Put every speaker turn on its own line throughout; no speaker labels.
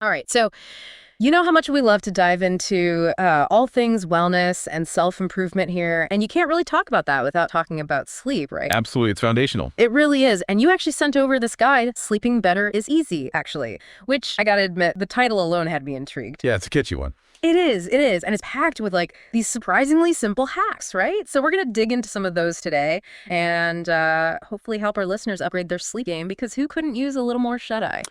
All right. So, you know how much we love to dive into all things wellness and self-improvement here, and you can't really talk about that without talking about sleep, right?
Absolutely, it's foundational.
It really is. And you actually sent over this guide, Sleeping Better is Easy, actually, which I gotta admit, the title alone had me intrigued.
Yeah, it's a catchy one.
It is. And it's packed with like these surprisingly simple hacks, right? So we're gonna dig into some of those today and hopefully help our listeners upgrade their sleep game because who couldn't use a little more shut-eye?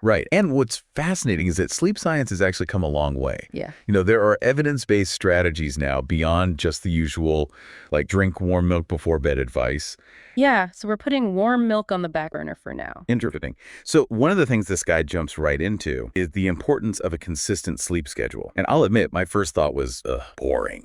Right. And what's fascinating is that sleep science has actually come a long way.
Yeah.
There are evidence-based strategies now beyond just the usual, like drink warm milk before bed advice.
Yeah, so we're putting warm milk on the back burner for now.
Interesting. So one of the things this guy jumps right into is the importance of a consistent sleep schedule. And I'll admit, my first thought was, boring.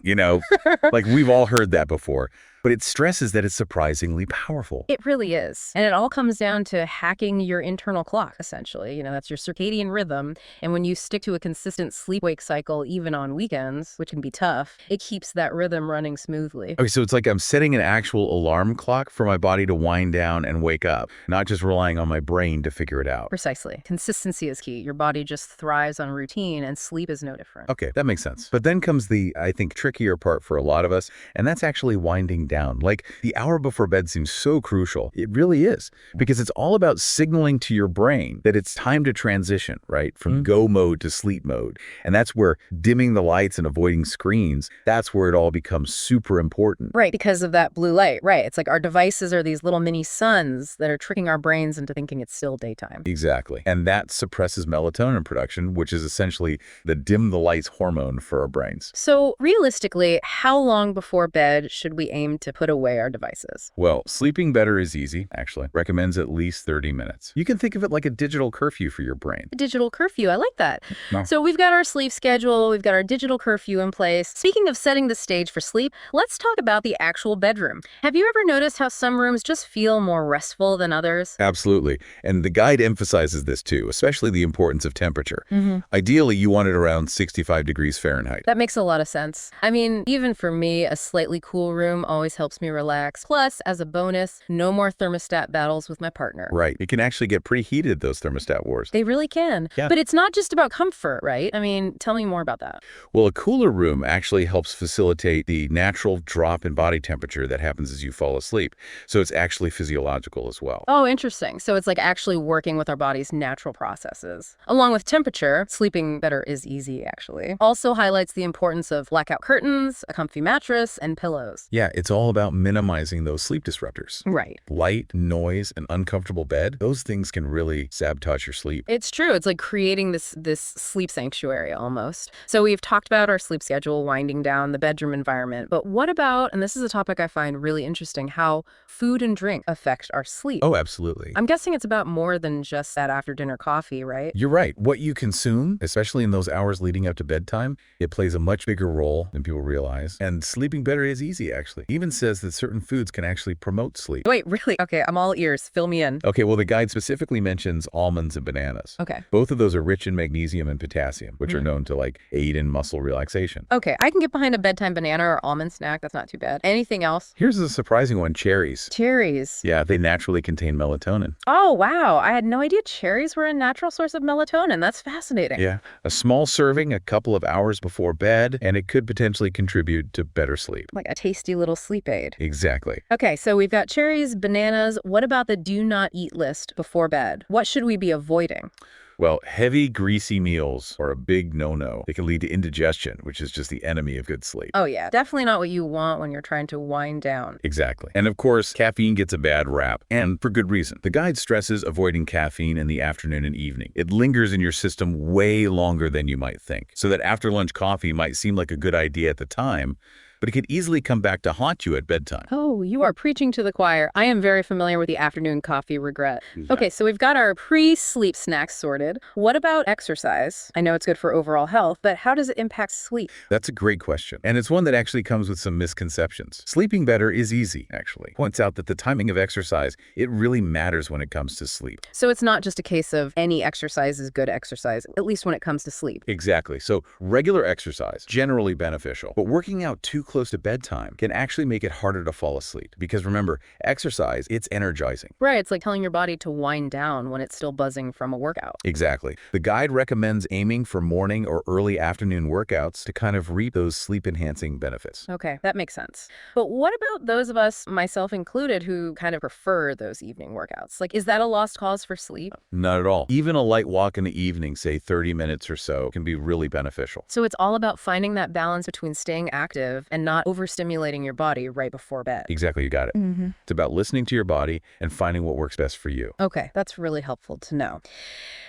Like we've all heard that before. But it stresses that it's surprisingly powerful.
It really is. And it all comes down to hacking your internal clock, essentially. That's your circadian rhythm. And when you stick to a consistent sleep-wake cycle, even on weekends, which can be tough, it keeps that rhythm running smoothly.
Okay, so it's like I'm setting an actual alarm clock for my body to wind down and wake up, not just relying on my brain to figure it out.
Precisely. Consistency is key. Your body just thrives on routine, and sleep is no different.
Okay, that makes sense. But then comes the, I think, trickier part for a lot of us, and that's actually winding down. Like the hour before bed seems so crucial. It really is, because it's all about signaling to your brain that it's time to transition, right? From go mode to sleep mode. And that's where dimming the lights and avoiding screens, that's where it all becomes super important.
Right, because of that blue light, right. It's like our devices are these little mini suns that are tricking our brains into thinking it's still daytime.
Exactly. And that suppresses melatonin production, which is essentially the dim the lights hormone for our brains.
So realistically, how long before bed should we aim to put away our devices?
Well, sleeping better is easy, actually. Recommends at least 30 minutes. You can think of it like a digital curfew for your brain.
A digital curfew, I like that.
No.
So we've got our sleep schedule, we've got our digital curfew in place. Speaking of setting the stage for sleep, let's talk about the actual bedroom. Have you ever noticed how some rooms just feel more restful than others?
Absolutely. And the guide emphasizes this too, especially the importance of temperature. Ideally, you want it around 65 degrees Fahrenheit.
That makes a lot of sense. I mean, even for me, a slightly cool room always helps me relax. Plus, as a bonus, no more thermostat battles with my partner.
Right. It can actually get pretty heated, those thermostat wars.
They really can.
Yeah.
But it's not just about comfort, right? I mean, tell me more about that.
Well, a cooler room actually helps facilitate the natural drop in body temperature that happens as you fall asleep. So it's actually physiological as well.
Oh, interesting. So it's like actually working with our body's natural processes. Along with temperature, sleeping better is easy, actually. Also highlights the importance of blackout curtains, a comfy mattress, and pillows.
Yeah, it's all about minimizing those sleep disruptors.
Right.
Light, noise, an uncomfortable bed, those things can really sabotage your sleep.
It's true. It's like creating this sleep sanctuary almost. So we've talked about our sleep schedule, winding down the bedroom environment. But what about, and this is a topic I find really interesting, how food and drink affect our sleep?
Oh, absolutely.
I'm guessing it's about more than just that after-dinner coffee, right?
You're right. What you consume, especially in those hours leading up to bedtime, it plays a much bigger role than people realize. And sleeping better is easy, actually. It even says that certain foods can actually promote sleep.
Wait, really? Okay, I'm all ears. Fill me in.
Okay, well, the guide specifically mentions almonds and bananas.
Okay.
Both of those are rich in magnesium and potassium, which are known to aid in muscle relaxation.
Okay, I can get behind a bedtime banana or almond snack. That's not too bad. Anything else?
Here's a surprising one, cherries.
Cherries.
Yeah, they naturally contain melatonin.
Oh, wow. I had no idea cherries were a natural source of melatonin. That's fascinating.
Yeah, a small serving a couple of hours before bed, and it could potentially contribute to better sleep.
Like a tasty little sleep aid.
Exactly.
Okay, so we've got cherries, bananas. What about the do not eat list before bed? What should we be avoiding?
Well, heavy, greasy meals are a big no-no. They can lead to indigestion, which is just the enemy of good sleep.
Oh yeah, definitely not what you want when you're trying to wind down.
Exactly. And of course, caffeine gets a bad rap, and for good reason. The guide stresses avoiding caffeine in the afternoon and evening. It lingers in your system way longer than you might think, so that after lunch coffee might seem like a good idea at the time, but it could easily come back to haunt you at bedtime.
Oh, you are preaching to the choir. I am very familiar with the afternoon coffee regret. Okay, so we've got our pre-sleep snacks sorted. What about exercise? I know it's good for overall health, but how does it impact sleep?
That's a great question, and it's one that actually comes with some misconceptions. Sleeping better is easy, actually. Points out that the timing of exercise, it really matters when it comes to sleep.
So it's not just a case of any exercise is good exercise, at least when it comes to sleep.
Exactly. So regular exercise, generally beneficial, but working out too close to bedtime can actually make it harder to fall asleep. Because remember, exercise, it's energizing.
Right, it's like telling your body to wind down when it's still buzzing from a workout.
Exactly. The guide recommends aiming for morning or early afternoon workouts to kind of reap those sleep-enhancing benefits.
Okay, that makes sense. But what about those of us, myself included, who kind of prefer those evening workouts? Like, is that a lost cause for sleep?
Not at all. Even a light walk in the evening, say 30 minutes or so, can be really beneficial.
So it's all about finding that balance between staying active and not overstimulating your body right before bed.
Exactly, you got it. It's about listening to your body and finding what works best for you.
Okay, that's really helpful to know.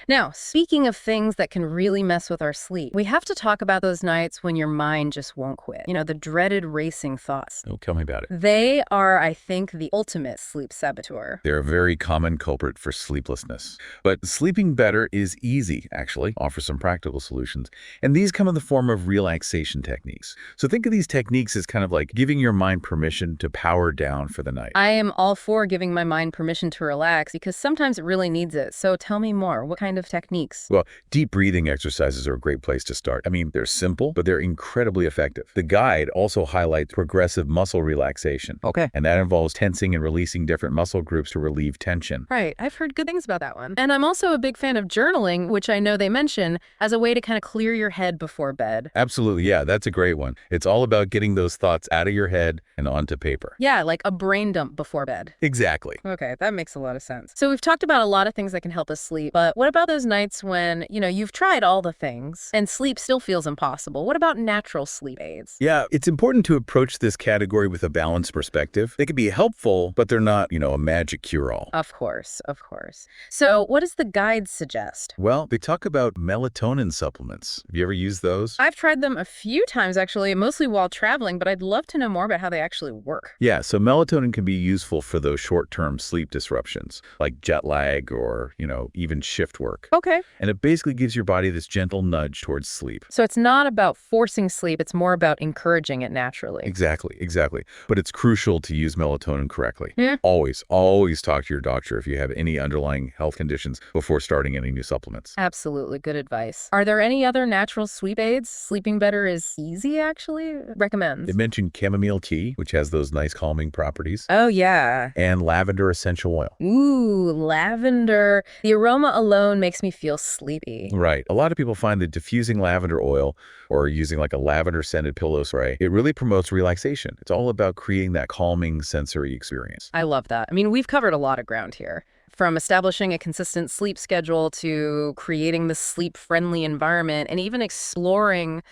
Now, speaking of things that can really mess with our sleep, we have to talk about those nights when your mind just won't quit. You know, the dreaded racing thoughts.
Oh, tell me about it.
They are, I think, the ultimate sleep saboteur.
They're a very common culprit for sleeplessness. But sleeping better is easy, actually. Offers some practical solutions. And these come in the form of relaxation techniques. So think of these techniques as kind of like giving your mind permission to power down for the night.
I am all for giving my mind permission to relax because sometimes it really needs it. So tell me more. What kind of techniques?
Well, deep breathing exercises are a great place to start. I mean, they're simple, but they're incredibly effective. The guide also highlights progressive muscle relaxation.
Okay.
And that involves tensing and releasing different muscle groups to relieve tension.
Right. I've heard good things about that one. And I'm also a big fan of journaling, which I know they mention as a way to kind of clear your head before bed.
Absolutely, yeah, that's a great one. It's all about getting those thoughts out of your head and onto paper.
Yeah, like a brain dump before bed.
Exactly.
Okay, that makes a lot of sense. So we've talked about a lot of things that can help us sleep, but what about those nights when, you've tried all the things and sleep still feels impossible? What about natural sleep aids?
Yeah, it's important to approach this category with a balanced perspective. They can be helpful, but they're not, a magic cure-all.
Of course, of course. So what does the guide suggest?
Well, they talk about melatonin supplements. Have you ever used those?
I've tried them a few times, actually, mostly while traveling, but I'd love to know more about how they actually work.
Yeah, so melatonin can be useful for those short-term sleep disruptions, like jet lag or, even shift work.
Okay.
And it basically gives your body this gentle nudge towards sleep.
So it's not about forcing sleep, it's more about encouraging it naturally.
Exactly. But it's crucial to use melatonin correctly.
Yeah.
Always talk to your doctor if you have any underlying health conditions before starting any new supplements.
Absolutely. Good advice. Are there any other natural sleep aids? Sleeping better is easy, actually? Recommends.
They mentioned chamomile tea, which has those nice calming properties,
Oh, yeah.
and lavender essential oil.
Ooh, lavender. The aroma alone makes me feel sleepy.
Right. A lot of people find that diffusing lavender oil or using like a lavender scented pillow spray, it really promotes relaxation. It's all about creating that calming sensory experience.
I love that. I mean, we've covered a lot of ground here. From establishing a consistent sleep schedule to creating the sleep-friendly environment and even exploring,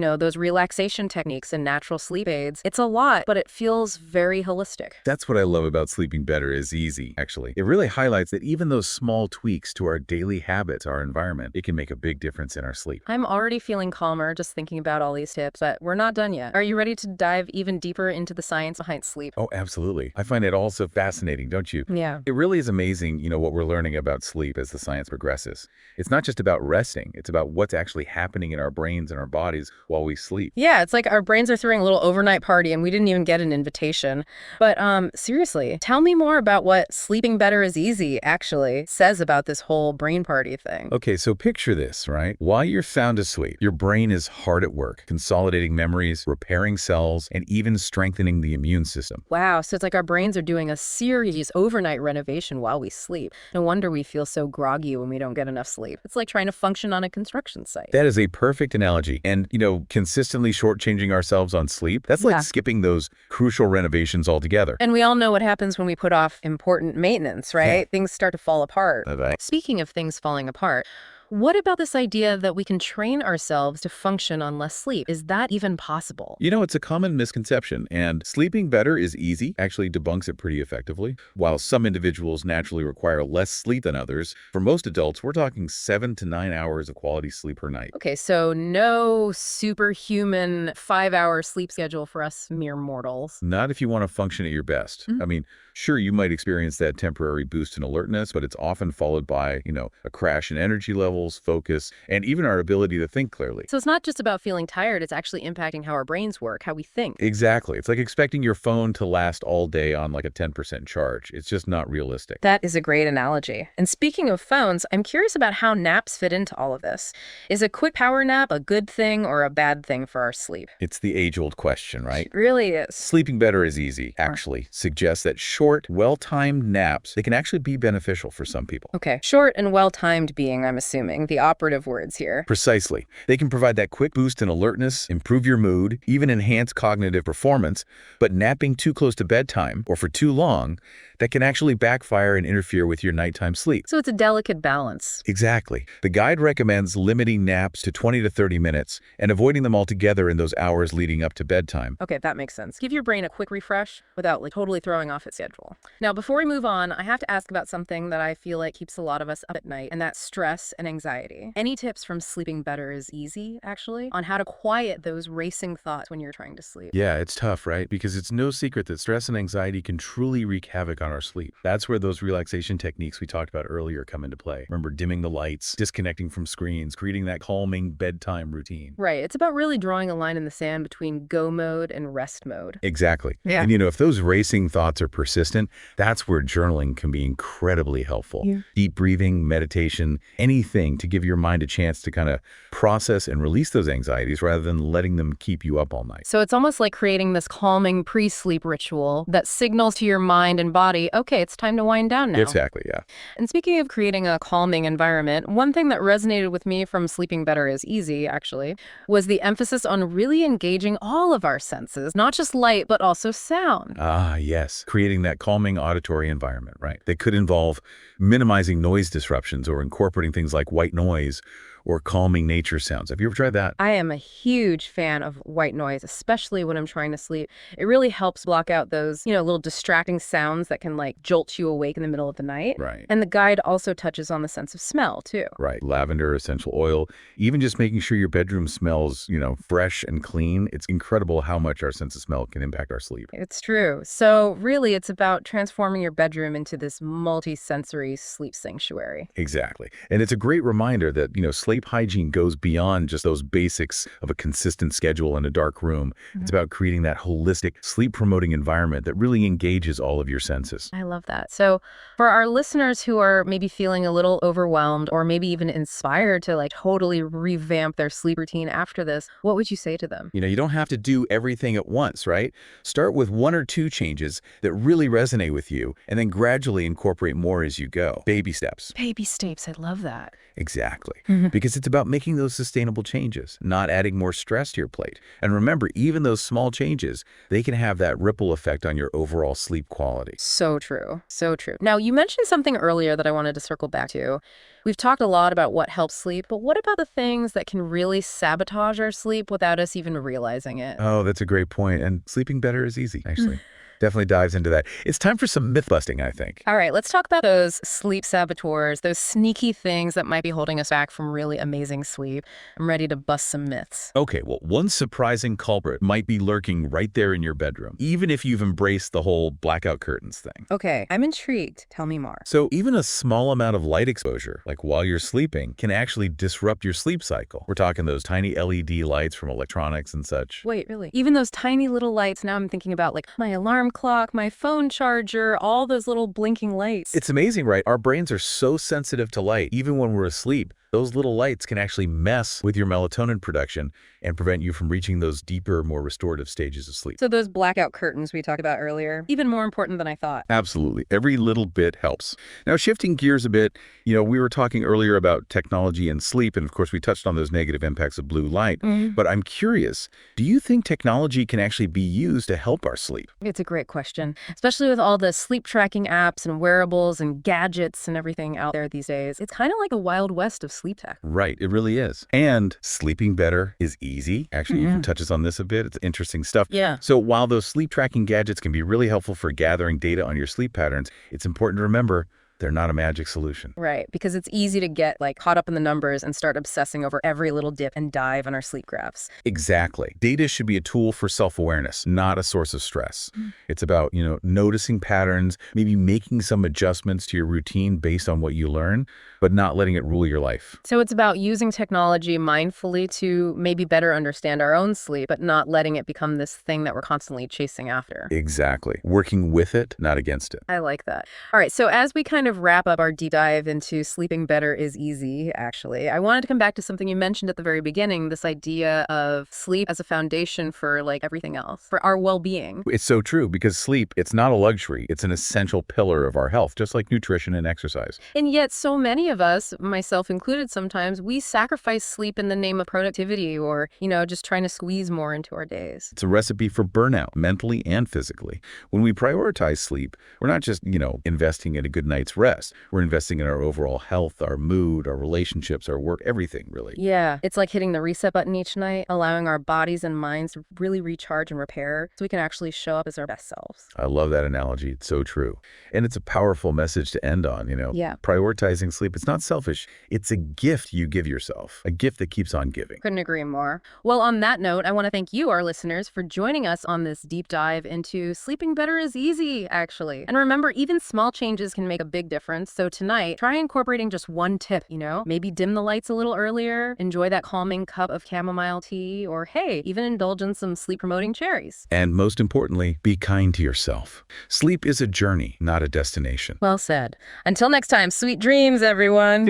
those relaxation techniques and natural sleep aids. It's a lot, but it feels very holistic.
That's what I love about sleeping better is easy, actually. It really highlights that even those small tweaks to our daily habits, our environment, it can make a big difference in our sleep.
I'm already feeling calmer just thinking about all these tips, but we're not done yet. Are you ready to dive even deeper into the science behind sleep?
Oh, absolutely. I find it also fascinating, don't you?
Yeah.
It really is amazing, what we're learning about sleep as the science progresses. It's not just about resting. It's about what's actually happening in our brains and our bodies while we sleep.
Yeah, it's like our brains are throwing a little overnight party and we didn't even get an invitation. But seriously, tell me more about what sleeping better is easy actually says about this whole brain party thing.
Okay, so picture this, right? While you're sound asleep, your brain is hard at work, consolidating memories, repairing cells, and even strengthening the immune system.
Wow, so it's like our brains are doing a serious overnight renovation while we sleep. No wonder we feel so groggy when we don't get enough sleep. It's like trying to function on a construction site.
That is a perfect analogy. And, consistently shortchanging ourselves on sleep, that's like skipping those crucial renovations altogether.
And we all know what happens when we put off important maintenance, right?
Yeah.
Things start to fall apart.
Right.
Speaking of things falling apart, what about this idea that we can train ourselves to function on less sleep? Is that even possible?
It's a common misconception, and sleeping better is easy, actually debunks it pretty effectively. While some individuals naturally require less sleep than others, for most adults, we're talking 7 to 9 hours of quality sleep per night.
Okay, so no superhuman 5-hour sleep schedule for us mere mortals.
Not if you want to function at your best. I mean, Sure, you might experience that temporary boost in alertness, but it's often followed by, a crash in energy levels, focus, and even our ability to think clearly.
So it's not just about feeling tired, it's actually impacting how our brains work, how we think.
Exactly. It's like expecting your phone to last all day on like a 10% charge. It's just not realistic.
That is a great analogy. And speaking of phones, I'm curious about how naps fit into all of this. Is a quick power nap a good thing or a bad thing for our sleep?
It's the age-old question, right?
It really is.
Sleeping better is easy, actually, suggests that short, well-timed naps, they can actually be beneficial for some people.
Okay, short and well-timed being, I'm assuming, the operative words here.
Precisely. They can provide that quick boost in alertness, improve your mood, even enhance cognitive performance, but napping too close to bedtime or for too long, that can actually backfire and interfere with your nighttime sleep.
So it's a delicate balance.
Exactly. The guide recommends limiting naps to 20 to 30 minutes and avoiding them altogether in those hours leading up to bedtime.
Okay, that makes sense. Give your brain a quick refresh without totally throwing off its schedule. Now, before we move on, I have to ask about something that I feel like keeps a lot of us up at night, and that's stress and anxiety. Any tips from Sleeping Better is Easy, actually, on how to quiet those racing thoughts when you're trying to sleep?
Yeah, it's tough, right? Because it's no secret that stress and anxiety can truly wreak havoc on our sleep. That's where those relaxation techniques we talked about earlier come into play. Remember, dimming the lights, disconnecting from screens, creating that calming bedtime routine.
Right. It's about really drawing a line in the sand between go mode and rest mode.
Exactly.
Yeah.
And if those racing thoughts are persistent, that's where journaling can be incredibly helpful.
Yeah.
Deep breathing, meditation, anything to give your mind a chance to kind of process and release those anxieties rather than letting them keep you up all night.
So it's almost like creating this calming pre-sleep ritual that signals to your mind and body, okay, it's time to wind down now.
Exactly, yeah.
And speaking of creating a calming environment, one thing that resonated with me from Sleeping Better is Easy, actually, was the emphasis on really engaging all of our senses, not just light, but also sound.
Ah, yes. Creating that calming auditory environment, right? That could involve minimizing noise disruptions or incorporating things like white noise or calming nature sounds. Have you ever tried that?
I am a huge fan of white noise, especially when I'm trying to sleep. It really helps block out those, little distracting sounds that can jolt you awake in the middle of the night.
Right.
And the guide also touches on the sense of smell, too.
Right. Lavender, essential oil, even just making sure your bedroom smells, fresh and clean. It's incredible how much our sense of smell can impact our sleep.
It's true. So really, it's about transforming your bedroom into this multi-sensory sleep sanctuary.
Exactly. And it's a great reminder that, sleep hygiene goes beyond just those basics of a consistent schedule in a dark room.
Mhm.
It's about creating that holistic, sleep-promoting environment that really engages all of your senses.
I love that. So for our listeners who are maybe feeling a little overwhelmed or maybe even inspired to totally revamp their sleep routine after this, what would you say to them?
You don't have to do everything at once, right? Start with 1 or 2 changes that really resonate with you, and then gradually incorporate more as you go. Baby steps.
Baby steps. I love that.
Exactly.
Mhm.
Because it's about making those sustainable changes, not adding more stress to your plate. And remember, even those small changes, they can have that ripple effect on your overall sleep quality.
So true. So true. Now, you mentioned something earlier that I wanted to circle back to. We've talked a lot about what helps sleep, but what about the things that can really sabotage our sleep without us even realizing it?
Oh, that's a great point. And sleeping better is easy, actually. Definitely dives into that. It's time for some myth busting, I think.
All right, let's talk about those sleep saboteurs, those sneaky things that might be holding us back from really amazing sleep. I'm ready to bust some myths.
Okay, well, one surprising culprit might be lurking right there in your bedroom, even if you've embraced the whole blackout curtains thing.
Okay, I'm intrigued. Tell me more.
So even a small amount of light exposure, like while you're sleeping, can actually disrupt your sleep cycle. We're talking those tiny LED lights from electronics and such.
Wait, really? Even those tiny little lights, now I'm thinking about my alarm clock, my phone charger, all those little blinking lights.
It's amazing, right? Our brains are so sensitive to light, even when we're asleep. Those little lights can actually mess with your melatonin production and prevent you from reaching those deeper, more restorative stages of sleep.
So those blackout curtains we talked about earlier, even more important than I thought.
Absolutely. Every little bit helps. Now, shifting gears a bit, we were talking earlier about technology and sleep, and of course, we touched on those negative impacts of blue light. But I'm curious, do you think technology can actually be used to help our sleep?
It's a great question, especially with all the sleep tracking apps and wearables and gadgets and everything out there these days. It's kind of like the Wild West of sleep tech.
Right, it really is. And sleeping better is easy. Actually, you can touch us on this a bit. It's interesting stuff.
Yeah.
So while those sleep tracking gadgets can be really helpful for gathering data on your sleep patterns, it's important to remember They're not a magic solution.
Right, because it's easy to get like caught up in the numbers and start obsessing over every little dip and dive on our sleep graphs.
Exactly. Data should be a tool for self-awareness, not a source of stress. It's about, noticing patterns, maybe making some adjustments to your routine based on what you learn, but not letting it rule your life.
So it's about using technology mindfully to maybe better understand our own sleep, but not letting it become this thing that we're constantly chasing after.
Exactly. Working with it, not against it.
I like that. All right, so as we kind of wrap up our deep dive into sleeping better is easy, actually, I wanted to come back to something you mentioned at the very beginning, this idea of sleep as a foundation for like everything else, for our well-being.
It's so true because sleep, it's not a luxury. It's an essential pillar of our health, just like nutrition and exercise.
And yet so many of us, myself included sometimes, we sacrifice sleep in the name of productivity or, just trying to squeeze more into our days.
It's a recipe for burnout, mentally and physically. When we prioritize sleep, we're not just, investing in a good night's rest. We're investing in our overall health, our mood, our relationships, our work, everything, really.
Yeah, it's like hitting the reset button each night, allowing our bodies and minds to really recharge and repair so we can actually show up as our best selves.
I love that analogy. It's so true. And it's a powerful message to end on,
Yeah.
Prioritizing sleep, it's not selfish. It's a gift you give yourself, a gift that keeps on giving.
Couldn't agree more. Well, on that note, I want to thank you, our listeners, for joining us on this deep dive into sleeping better is easy, actually. And remember, even small changes can make a big difference. So tonight, try incorporating just one tip, maybe dim the lights a little earlier, enjoy that calming cup of chamomile tea, or hey, even indulge in some sleep-promoting cherries.
And most importantly, be kind to yourself. Sleep is a journey, not a destination.
Well said. Until next time, sweet dreams, everyone.